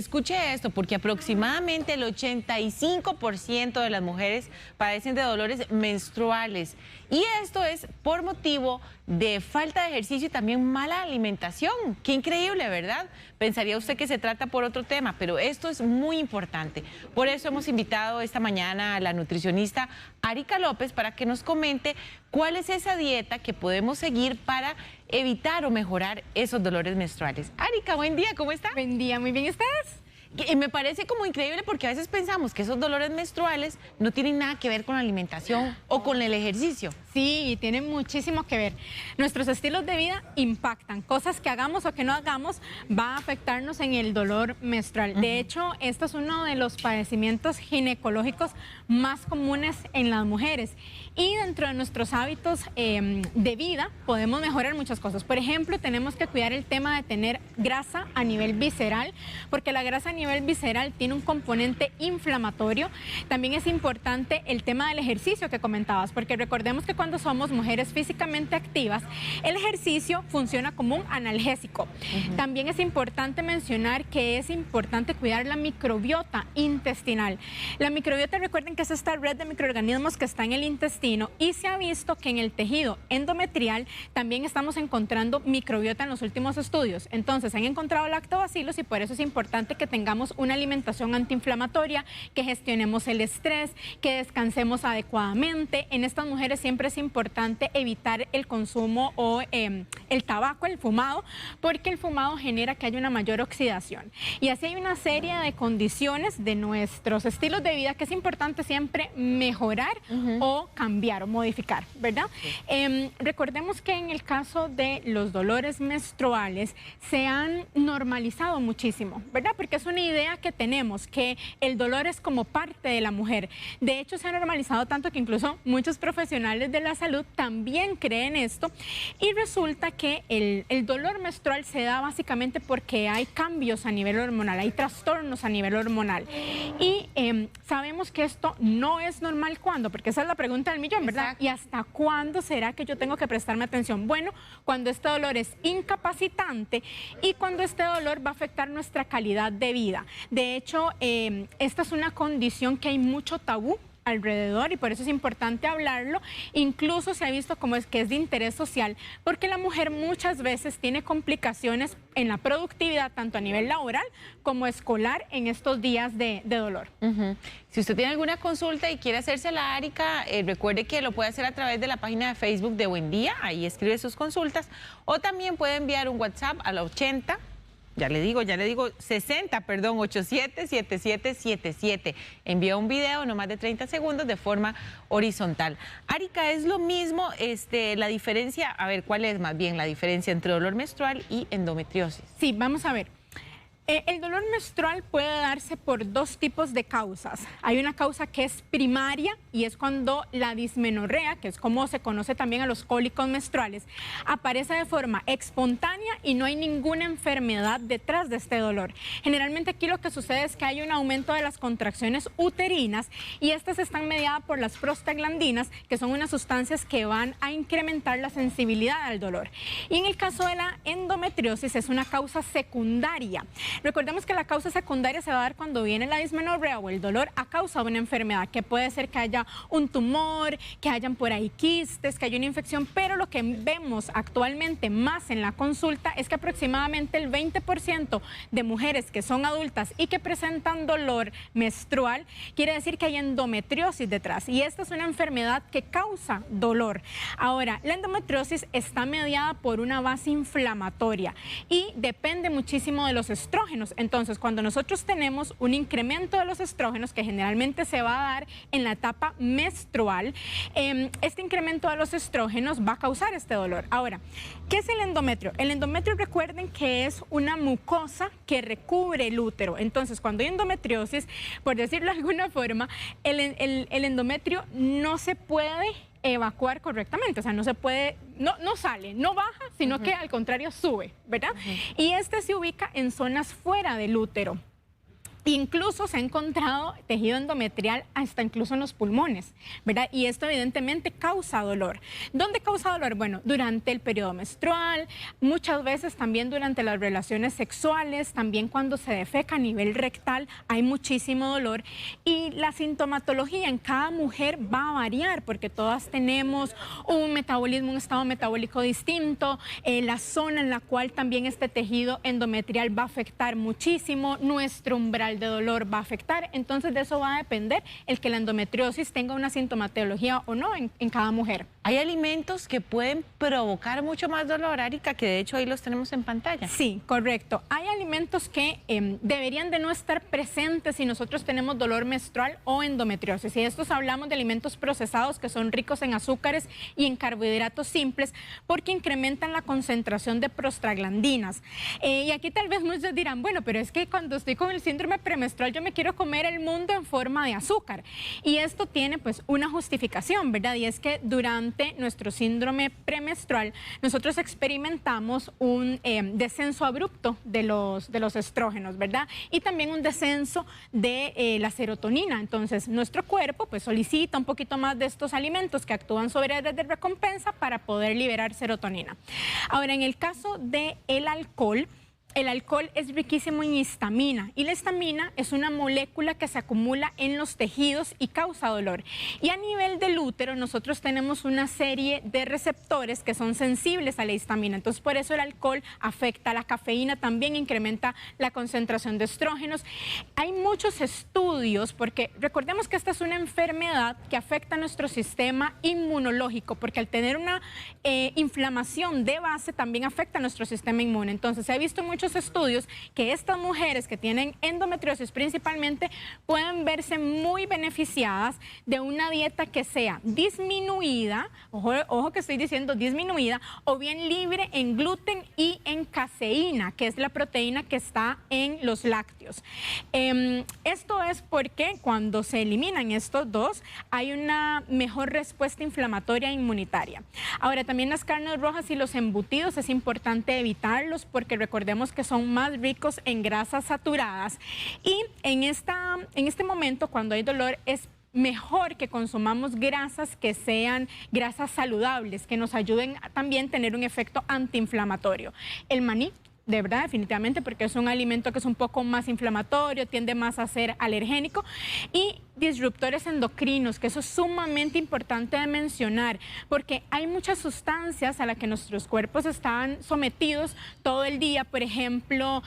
escuche esto, porque aproximadamente el 85% de las mujeres padecen de dolores menstruales. Y esto es por motivo de falta de ejercicio y también mala alimentación. Qué increíble, ¿verdad? Pensaría usted que se trata por otro tema, pero esto es muy importante. Por eso hemos invitado esta mañana a la nutricionista Arika López para que nos comente cuál es esa dieta que podemos seguir para evitar o mejorar esos dolores menstruales. Arika, buen día, ¿cómo está? Buen día, muy bien, ¿y ustedes? Y me parece como increíble porque a veces pensamos que esos dolores menstruales no tienen nada que ver con la alimentación o con el ejercicio. Sí, tienen muchísimo que ver. Nuestros estilos de vida impactan. Cosas que hagamos o que no hagamos va a afectarnos en el dolor menstrual. De hecho, esto es uno de los padecimientos ginecológicos más comunes en las mujeres. Y dentro de nuestros hábitos de vida podemos mejorar muchas cosas. Por ejemplo, tenemos que cuidar el tema de tener grasa a nivel visceral, porque la grasa a nivel visceral tiene un componente inflamatorio. También es importante el tema del ejercicio que comentabas, porque recordemos que cuando somos mujeres físicamente activas, el ejercicio funciona como un analgésico. También es importante mencionar que es importante cuidar la microbiota intestinal. La microbiota, recuerden que es esta red de microorganismos que está en el intestino, y se ha visto que en el tejido endometrial también estamos encontrando microbiota en los últimos estudios. Entonces, han encontrado lactobacilos y por eso es importante que tengamos una alimentación antiinflamatoria, que gestionemos el estrés, que descansemos adecuadamente. En estas mujeres siempre es importante evitar el consumo o el tabaco, el fumado, porque el fumado genera que haya una mayor oxidación. Y así hay una serie de condiciones de nuestros estilos de vida que es importante siempre mejorar o cambiar o modificar, ¿verdad? Recordemos que en el caso de los dolores menstruales se han normalizado muchísimo, ¿verdad? Porque es una idea que tenemos, que el dolor es como parte de la mujer. De hecho, se ha normalizado tanto que incluso muchos profesionales de la salud también creen esto, y resulta que el dolor menstrual se da básicamente porque hay cambios a nivel hormonal, hay trastornos a nivel hormonal, y sabemos que esto no es normal. ¿Cuándo? Porque esa es la pregunta del millón, ¿verdad? Exacto. ¿Y hasta cuándo será que yo tengo que prestarme atención? Bueno, cuando este dolor es incapacitante y cuando este dolor va a afectar nuestra calidad de vida. De hecho, esta es una condición que hay mucho tabú alrededor y por eso es importante hablarlo. Incluso se ha visto como es que es de interés social, porque la mujer muchas veces tiene complicaciones en la productividad, tanto a nivel laboral como escolar, en estos días de dolor. Si usted tiene alguna consulta y quiere hacerse la Arika, recuerde que lo puede hacer a través de la página de Facebook de Buen Día, ahí escribe sus consultas, o también puede enviar un WhatsApp a la 877777. Envía un video no más de 30 segundos de forma horizontal. Arika, ¿es lo mismo la diferencia? A ver, ¿cuál es más bien la diferencia entre dolor menstrual y endometriosis? Sí, vamos a ver. El dolor menstrual puede darse por dos tipos de causas. Hay una causa que es primaria y es cuando la dismenorrea, que es como se conoce también a los cólicos menstruales, aparece de forma espontánea y no hay ninguna enfermedad detrás de este dolor. Generalmente aquí lo que sucede es que hay un aumento de las contracciones uterinas y estas están mediadas por las prostaglandinas, que son unas sustancias que van a incrementar la sensibilidad al dolor. Y en el caso de la endometriosis es una causa secundaria. Recordemos que la causa secundaria se va a dar cuando viene la dismenorrea o el dolor a causa de una enfermedad, que puede ser que haya un tumor, que hayan por ahí quistes, que haya una infección, pero lo que vemos actualmente más en la consulta es que aproximadamente el 20% de mujeres que son adultas y que presentan dolor menstrual, quiere decir que hay endometriosis detrás, y esta es una enfermedad que causa dolor. Ahora, la endometriosis está mediada por una base inflamatoria y depende muchísimo de los estrógenos. Entonces, cuando nosotros tenemos un incremento de los estrógenos, que generalmente se va a dar en la etapa menstrual, este incremento de los estrógenos va a causar este dolor. Ahora, ¿qué es el endometrio? El endometrio, recuerden que es una mucosa que recubre el útero. Entonces, cuando hay endometriosis, por decirlo de alguna forma, el endometrio no se puede evacuar correctamente, o sea, no se puede, no sale, no baja, sino que al contrario sube, ¿verdad? Y este se ubica en zonas fuera del útero. Incluso se ha encontrado tejido endometrial hasta incluso en los pulmones, ¿verdad? Y esto evidentemente causa dolor. ¿Dónde causa dolor? Bueno, durante el periodo menstrual, muchas veces también durante las relaciones sexuales, también cuando se defeca a nivel rectal hay muchísimo dolor. Y la sintomatología en cada mujer va a variar porque todas tenemos un metabolismo, un estado metabólico distinto, la zona en la cual también este tejido endometrial va a afectar muchísimo, nuestro umbral de dolor va a afectar, entonces de eso va a depender el que la endometriosis tenga una sintomatología o no en cada mujer. ¿Hay alimentos que pueden provocar mucho más dolor, Arika, que de hecho ahí los tenemos en pantalla? Sí, correcto. Hay alimentos que deberían de no estar presentes si nosotros tenemos dolor menstrual o endometriosis. Y estos hablamos de alimentos procesados que son ricos en azúcares y en carbohidratos simples porque incrementan la concentración de prostaglandinas. Y aquí tal vez muchos dirán, bueno, pero es que cuando estoy con el síndrome premenstrual yo me quiero comer el mundo en forma de azúcar. Y esto tiene pues una justificación, ¿verdad? Y es que durante nuestro síndrome premenstrual nosotros experimentamos un descenso abrupto de los estrógenos, ¿verdad? Y también un descenso de la serotonina. Entonces nuestro cuerpo pues solicita un poquito más de estos alimentos que actúan sobre áreas de recompensa para poder liberar serotonina. Ahora, en el caso del alcohol, el alcohol es riquísimo en histamina y la histamina es una molécula que se acumula en los tejidos y causa dolor. Y a nivel del útero nosotros tenemos una serie de receptores que son sensibles a la histamina. Entonces por eso el alcohol afecta, la cafeína también incrementa la concentración de estrógenos. Hay muchos estudios porque recordemos que esta es una enfermedad que afecta a nuestro sistema inmunológico porque al tener una inflamación de base también afecta a nuestro sistema inmune. Entonces se ha visto muchos estudios que estas mujeres que tienen endometriosis principalmente pueden verse muy beneficiadas de una dieta que sea disminuida, ojo que estoy diciendo disminuida, o bien libre en gluten y en caseína, que es la proteína que está en los lácteos. Esto es porque cuando se eliminan estos dos hay una mejor respuesta inflamatoria e inmunitaria. Ahora, también las carnes rojas y los embutidos es importante evitarlos porque recordemos que son más ricos en grasas saturadas y en este momento cuando hay dolor es mejor que consumamos grasas que sean grasas saludables, que nos ayuden a también tener un efecto antiinflamatorio. El maní, de verdad, definitivamente, porque es un alimento que es un poco más inflamatorio, tiende más a ser alergénico y disruptores endocrinos, que eso es sumamente importante de mencionar, porque hay muchas sustancias a las que nuestros cuerpos están sometidos todo el día, por ejemplo,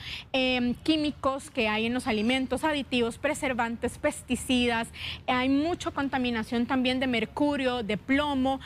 químicos que hay en los alimentos, aditivos, preservantes, pesticidas, hay mucha contaminación también de mercurio, de plomo,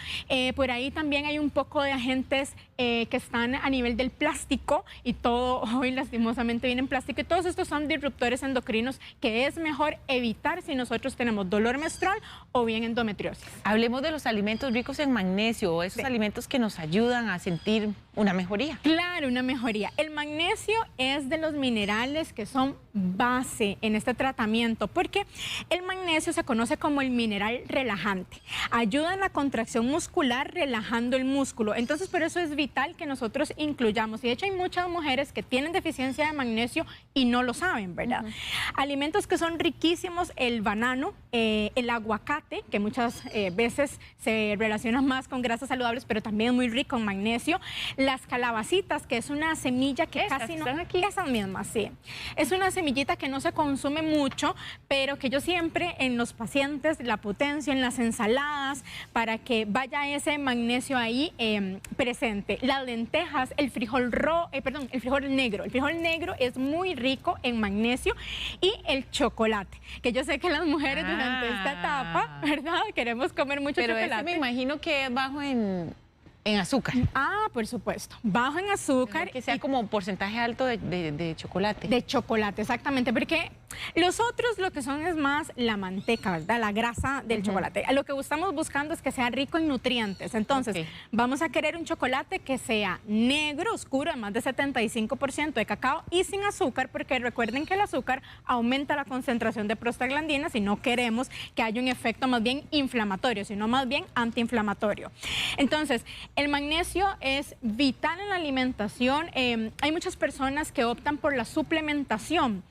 por ahí también hay un poco de agentes que están a nivel del plástico y todo hoy lastimosamente viene en plástico y todos estos son disruptores endocrinos que es mejor evitar si nosotros tenemos dolor menstrual o bien endometriosis. Hablemos de los alimentos ricos en magnesio, esos alimentos que nos ayudan a sentir una mejoría. Claro, una mejoría. El magnesio es de los minerales que son base en este tratamiento porque el magnesio se conoce como el mineral relajante. Ayuda en la contracción muscular relajando el músculo. Entonces por eso es vital que nosotros incluyamos. Y de hecho hay muchas mujeres que tienen deficiencia de magnesio y no lo saben, ¿verdad? Alimentos que son riquísimos, el banano, el aguacate, que muchas veces se relaciona más con grasas saludables, pero también muy rico en magnesio. Las calabacitas, que es una semilla que casi no... ¿Están aquí? Esas mismas, sí. Es una semillita que no se consume mucho, pero que yo siempre en los pacientes la potencio en las ensaladas para que vaya ese magnesio ahí presente. Las lentejas, el frijol el frijol negro. El frijol negro es muy rico en magnesio y el chocolate, que yo sé que las mujeres durante esta etapa, ¿verdad? Queremos comer mucho chocolate. Pero me imagino que es bajo en azúcar. Ah, por supuesto. Bajo en azúcar. Que sea como porcentaje alto de chocolate. De chocolate, exactamente. Porque los otros lo que son es más la manteca, ¿verdad? La grasa del chocolate. Lo que estamos buscando es que sea rico en nutrientes. Entonces, vamos a querer un chocolate que sea negro, oscuro, de más de 75% de cacao y sin azúcar, porque recuerden que el azúcar aumenta la concentración de prostaglandinas y no queremos que haya un efecto más bien inflamatorio, sino más bien antiinflamatorio. Entonces, el magnesio es vital en la alimentación. Hay muchas personas que optan por la suplementación.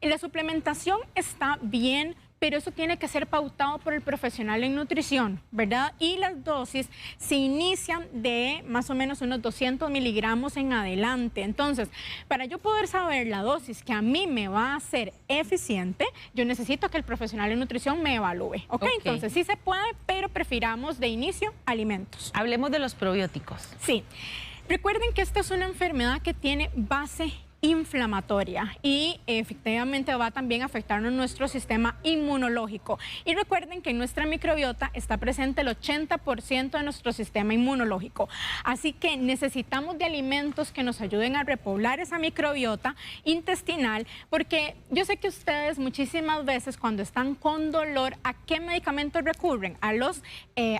La suplementación está bien, pero eso tiene que ser pautado por el profesional en nutrición, ¿verdad? Y las dosis se inician de más o menos unos 200 miligramos en adelante. Entonces, para yo poder saber la dosis que a mí me va a ser eficiente, yo necesito que el profesional en nutrición me evalúe, ¿ok? Entonces, sí se puede, pero prefiramos de inicio alimentos. Hablemos de los probióticos. Sí. Recuerden que esta es una enfermedad que tiene base inflamatoria y efectivamente va también a afectarnos nuestro sistema inmunológico. Y recuerden que en nuestra microbiota está presente el 80% de nuestro sistema inmunológico. Así que necesitamos de alimentos que nos ayuden a repoblar esa microbiota intestinal, porque yo sé que ustedes muchísimas veces cuando están con dolor, ¿a qué medicamentos recurren? A los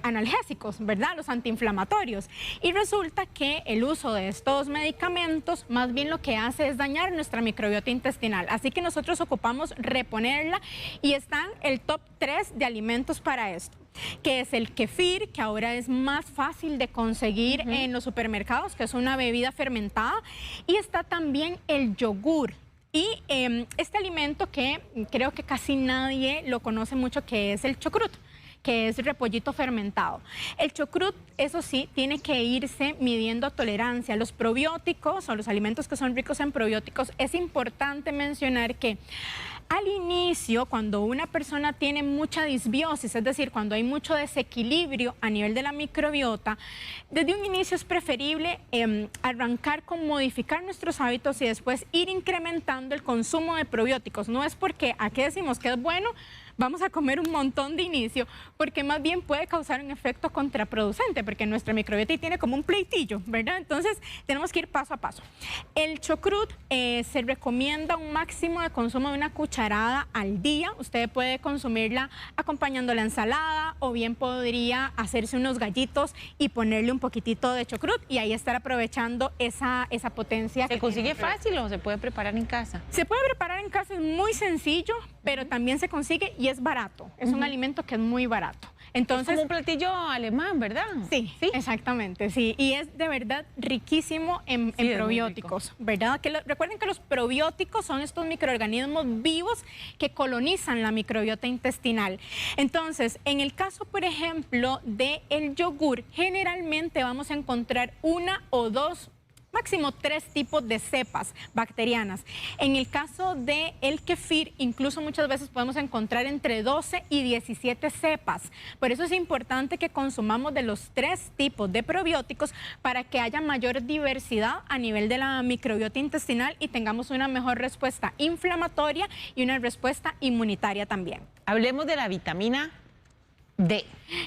analgésicos, ¿verdad? Los antiinflamatorios. Y resulta que el uso de estos medicamentos más bien lo que hace es dañar nuestra microbiota intestinal. Así que nosotros ocupamos reponerla y están el top 3 de alimentos para esto, que es el kefir, que ahora es más fácil de conseguir en los supermercados, que es una bebida fermentada, y está también el yogur. Y este alimento que creo que casi nadie lo conoce mucho, que es el chucrut, que es repollito fermentado. El chucrut, eso sí, tiene que irse midiendo tolerancia. Los probióticos o los alimentos que son ricos en probióticos, es importante mencionar que al inicio, cuando una persona tiene mucha disbiosis, es decir, cuando hay mucho desequilibrio a nivel de la microbiota, desde un inicio es preferible arrancar con modificar nuestros hábitos y después ir incrementando el consumo de probióticos. No es porque aquí decimos que es bueno, vamos a comer un montón de inicio, porque más bien puede causar un efecto contraproducente, porque nuestra microbiota tiene como un pleitillo, ¿verdad? Entonces, tenemos que ir paso a paso. El chucrut se recomienda un máximo de consumo de una cucharada al día. Usted puede consumirla acompañando la ensalada, o bien podría hacerse unos gallitos y ponerle un poquitito de chucrut y ahí estar aprovechando esa potencia. ¿Se consigue fácil o se puede preparar en casa? Se puede preparar en casa, es muy sencillo, pero también se consigue y es barato. Es un alimento que es muy barato. Entonces, es como un platillo alemán, ¿verdad? Sí, sí, exactamente, sí. Y es de verdad riquísimo en probióticos, ¿verdad? Recuerden que los probióticos son estos microorganismos vivos que colonizan la microbiota intestinal. Entonces, en el caso, por ejemplo, del yogur, generalmente vamos a encontrar una o dos, máximo 3 tipos de cepas bacterianas. En el caso del kefir, incluso muchas veces podemos encontrar entre 12 y 17 cepas. Por eso es importante que consumamos de los 3 tipos de probióticos para que haya mayor diversidad a nivel de la microbiota intestinal y tengamos una mejor respuesta inflamatoria y una respuesta inmunitaria también. Hablemos de la vitamina D.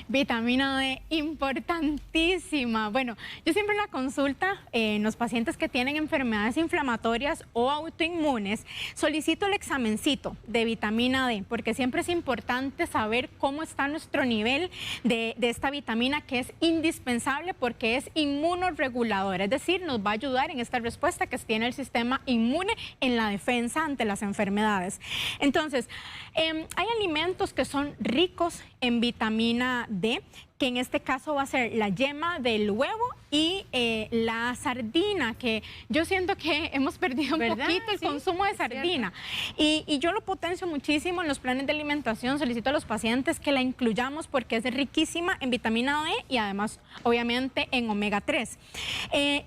Vitamina D, importantísima. Bueno, yo siempre en la consulta, en los pacientes que tienen enfermedades inflamatorias o autoinmunes, solicito el examencito de vitamina D, porque siempre es importante saber cómo está nuestro nivel de esta vitamina, que es indispensable porque es inmunorreguladora, es decir, nos va a ayudar en esta respuesta que tiene el sistema inmune en la defensa ante las enfermedades. Entonces, hay alimentos que son ricos en vitamina D, que en este caso va a ser la yema del huevo y la sardina, que yo siento que hemos perdido un poquito el consumo de sardina. Y yo lo potencio muchísimo en los planes de alimentación, solicito a los pacientes que la incluyamos porque es riquísima en vitamina D y además, obviamente, en omega 3.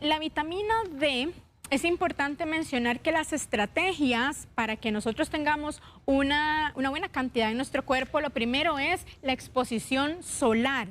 La vitamina D... Es importante mencionar que las estrategias para que nosotros tengamos una buena cantidad en nuestro cuerpo, lo primero es la exposición solar.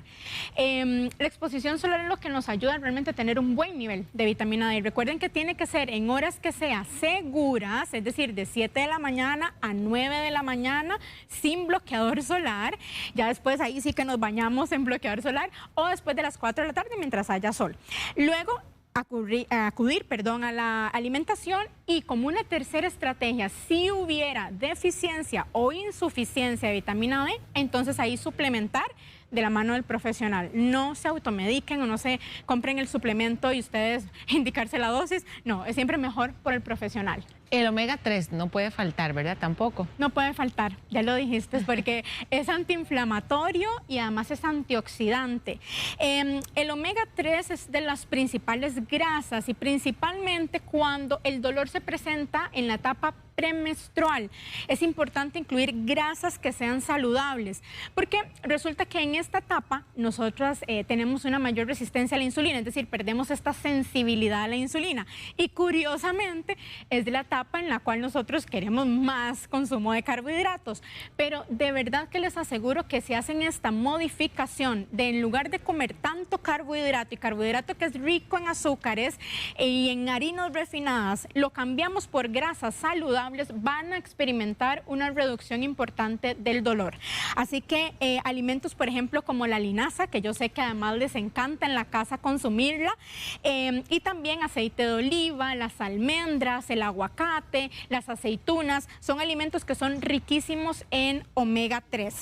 La exposición solar es lo que nos ayuda realmente a tener un buen nivel de vitamina D. Recuerden que tiene que ser en horas que sean seguras, es decir, de 7 de la mañana a 9 de la mañana, sin bloqueador solar. Ya después ahí sí que nos bañamos en bloqueador solar, o después de las 4 de la tarde mientras haya sol. Luego, acudir a la alimentación, y como una tercera estrategia, si hubiera deficiencia o insuficiencia de vitamina D, entonces ahí suplementar de la mano del profesional. No se automediquen o no se compren el suplemento y ustedes indicarse la dosis. No, es siempre mejor por el profesional. El omega 3 no puede faltar, ¿verdad? Tampoco. No puede faltar, ya lo dijiste, porque es antiinflamatorio y además es antioxidante. El omega 3 es de las principales grasas y principalmente cuando el dolor se presenta en la etapa premenstrual, es importante incluir grasas que sean saludables, porque resulta que en esta etapa nosotras tenemos una mayor resistencia a la insulina, es decir, perdemos esta sensibilidad a la insulina. Y curiosamente es de la etapa en la cual nosotros queremos más consumo de carbohidratos. Pero de verdad que les aseguro que si hacen esta modificación de en lugar de comer tanto carbohidrato, y carbohidrato que es rico en azúcares y en harinas refinadas, lo cambiamos por grasas saludables, van a experimentar una reducción importante del dolor. Así que alimentos, por ejemplo, como la linaza, que yo sé que además les encanta en la casa consumirla, y también aceite de oliva, las almendras, el aguacate, las aceitunas, son alimentos que son riquísimos en omega 3.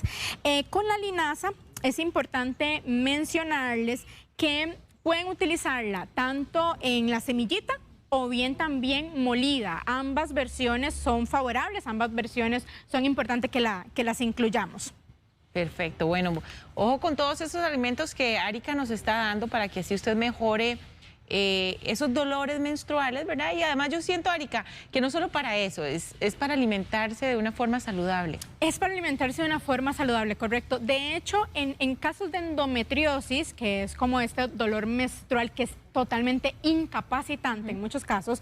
Con la linaza es importante mencionarles que pueden utilizarla tanto en la semillita o bien también molida. Ambas versiones son favorables, ambas versiones son importantes que las incluyamos. Perfecto, bueno, ojo con todos esos alimentos que Arika nos está dando para que así usted mejore esos dolores menstruales, ¿verdad? Y además yo siento, Arika, que no solo para eso, es para alimentarse de una forma saludable. Es para alimentarse de una forma saludable, correcto. De hecho, en casos de endometriosis, que es como este dolor menstrual que es totalmente incapacitante en muchos casos,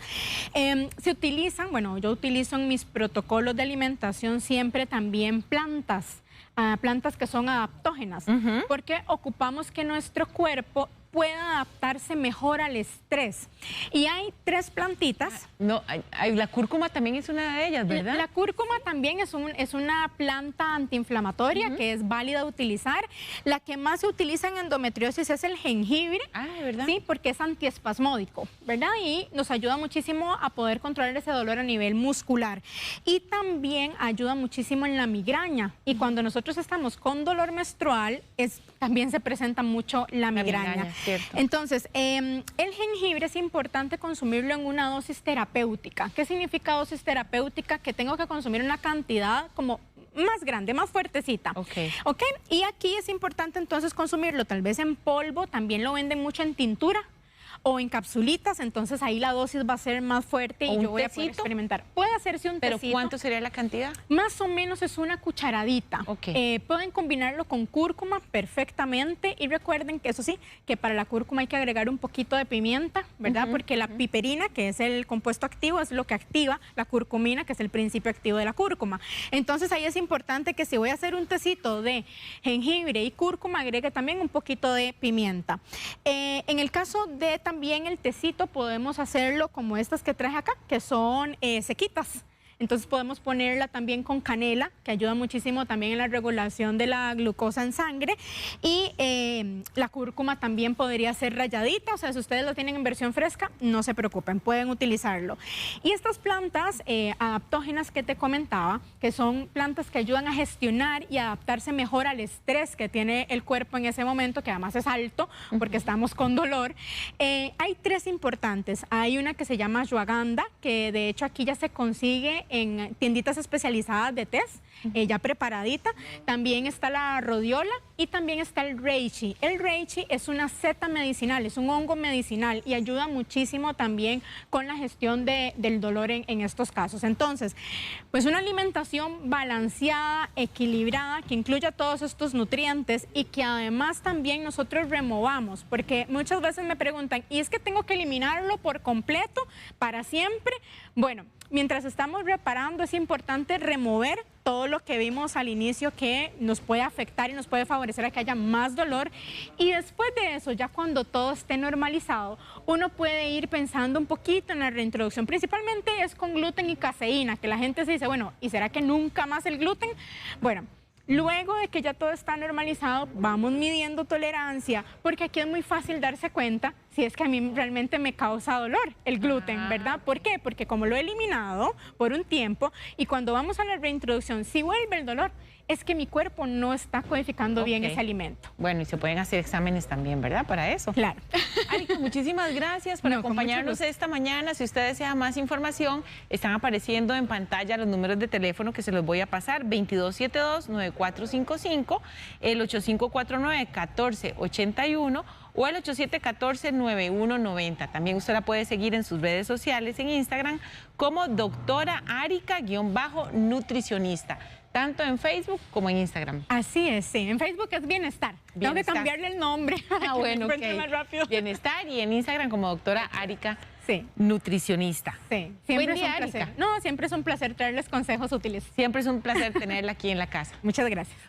se utilizan, bueno, yo utilizo en mis protocolos de alimentación siempre también plantas que son adaptógenas, porque ocupamos que nuestro cuerpo pueda adaptarse mejor al estrés. Y hay 3 plantitas. No, la cúrcuma también es una de ellas, ¿verdad? La cúrcuma también es una planta antiinflamatoria que es válida de utilizar. La que más se utiliza en endometriosis es el jengibre. Ah, ¿de verdad? Sí, porque es antiespasmódico, ¿verdad? Y nos ayuda muchísimo a poder controlar ese dolor a nivel muscular. Y también ayuda muchísimo en la migraña. Y cuando nosotros estamos con dolor menstrual, también se presenta mucho la migraña. Cierto. Entonces, el jengibre es importante consumirlo en una dosis terapéutica. ¿Qué significa dosis terapéutica? Que tengo que consumir una cantidad como más grande, más fuertecita. Ok. Y aquí es importante entonces consumirlo tal vez en polvo, también lo venden mucho en tintura o en capsulitas, entonces ahí la dosis va a ser más fuerte y yo voy a poder experimentar. Puede hacerse un tecito. ¿Pero cuánto sería la cantidad? Más o menos es una cucharadita. Pueden combinarlo con cúrcuma perfectamente y recuerden que eso sí, que para la cúrcuma hay que agregar un poquito de pimienta, ¿verdad? Porque la piperina, que es el compuesto activo, es lo que activa la curcumina, que es el principio activo de la cúrcuma. Entonces ahí es importante que si voy a hacer un tecito de jengibre y cúrcuma, agregue también un poquito de pimienta. En el caso de también el tecito podemos hacerlo como estas que traje acá, que son sequitas. Entonces podemos ponerla también con canela, que ayuda muchísimo también en la regulación de la glucosa en sangre. Y la cúrcuma también podría ser ralladita, o sea, si ustedes lo tienen en versión fresca, no se preocupen, pueden utilizarlo. Y estas plantas adaptógenas que te comentaba, que son plantas que ayudan a gestionar y adaptarse mejor al estrés que tiene el cuerpo en ese momento, que además es alto, porque estamos con dolor. Hay 3 importantes. Hay una que se llama ashwagandha, que de hecho aquí ya se consigue en tienditas especializadas de tés, ya preparadita. También está la rodiola y también está el reishi. El reishi es una seta medicinal, es un hongo medicinal y ayuda muchísimo también con la gestión del dolor en estos casos. Entonces, pues una alimentación balanceada, equilibrada, que incluya todos estos nutrientes y que además también nosotros removamos, porque muchas veces me preguntan, ¿y es que tengo que eliminarlo por completo para siempre? Bueno, mientras estamos reparando es importante remover todo lo que vimos al inicio que nos puede afectar y nos puede favorecer a que haya más dolor. Y después de eso, ya cuando todo esté normalizado, uno puede ir pensando un poquito en la reintroducción. Principalmente es con gluten y caseína, que la gente se dice, bueno, ¿y será que nunca más el gluten? Bueno, luego de que ya todo está normalizado, vamos midiendo tolerancia, porque aquí es muy fácil darse cuenta si es que a mí realmente me causa dolor el gluten, ¿verdad? ¿Por qué? Porque como lo he eliminado por un tiempo y cuando vamos a la reintroducción, si vuelve el dolor, es que mi cuerpo no está codificando bien ese alimento. Bueno, y se pueden hacer exámenes también, ¿verdad? Para eso. Claro. Arika, muchísimas gracias por acompañarnos esta mañana. Si usted desea más información, están apareciendo en pantalla los números de teléfono que se los voy a pasar: 2272-9455, el 8549-1481 o el 8714-9190. También usted la puede seguir en sus redes sociales, en Instagram, como doctora Arica-nutricionista, tanto en Facebook como en Instagram. Así es, sí. En Facebook es Bienestar. Tengo que cambiarle el nombre para que me encuentre más rápido. Bienestar, y en Instagram como doctora Arica, sí, nutricionista. Sí, siempre Buen día, es un placer. Arica. No, siempre es un placer traerles consejos útiles. Siempre es un placer tenerla aquí en la casa. Muchas gracias.